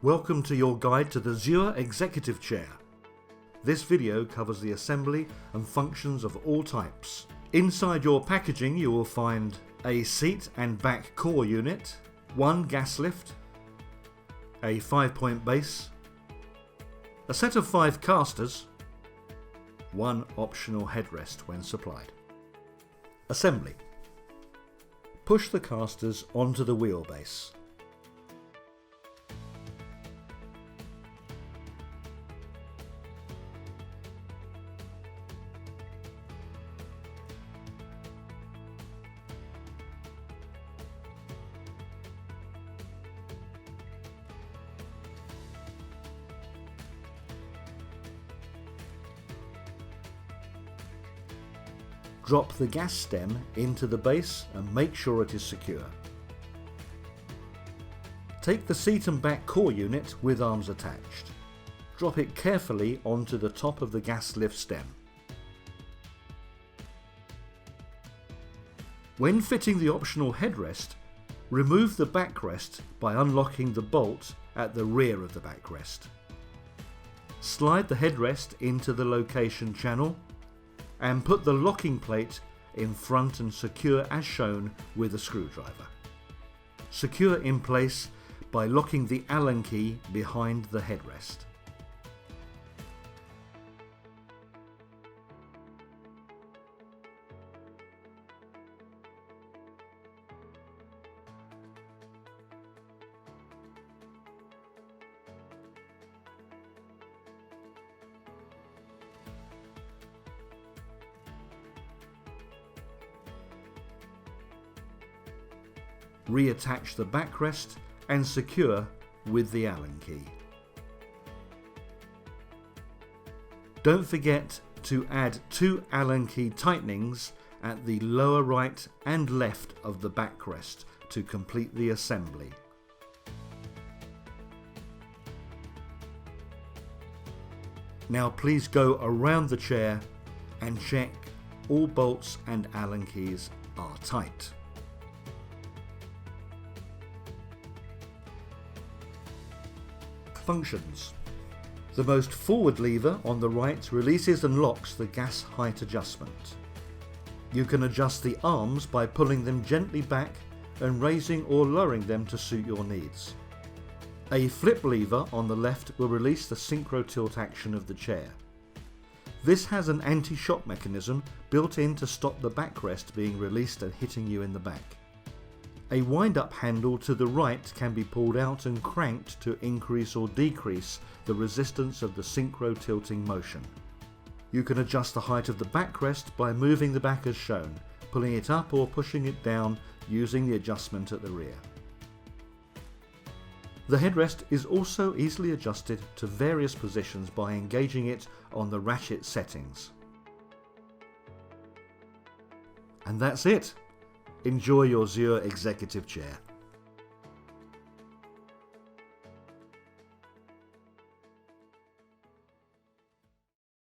Welcome to your guide to the Zure Executive Chair. This video covers the assembly and functions of all types. Inside your packaging you will find a seat and back core unit, one gas lift, a 5-point base, a set of 5 casters, one optional headrest when supplied. Assembly. Push the casters onto the wheelbase. Drop the gas stem into the base and make sure it is secure. Take the seat and back core unit with arms attached. Drop it carefully onto the top of the gas lift stem. When fitting the optional headrest, remove the backrest by unlocking the bolt at the rear of the backrest. Slide the headrest into the location channel and put the locking plate in front and secure as shown with a screwdriver. Secure in place by locking the Allen key behind the headrest. Reattach the backrest and secure with the Allen key. Don't forget to add 2 Allen key tightenings at the lower right and left of the backrest to complete the assembly. Now please go around the chair and check all bolts and Allen keys are tight. Functions. The most forward lever on the right releases and locks the gas height adjustment. You can adjust the arms by pulling them gently back and raising or lowering them to suit your needs. A flip lever on the left will release the synchro tilt action of the chair. This has an anti-shock mechanism built in to stop the backrest being released and hitting you in the back. A wind-up handle to the right can be pulled out and cranked to increase or decrease the resistance of the synchro tilting motion. You can adjust the height of the backrest by moving the back as shown, pulling it up or pushing it down using the adjustment at the rear. The headrest is also easily adjusted to various positions by engaging it on the ratchet settings. And that's it! Enjoy your Zure Executive Chair.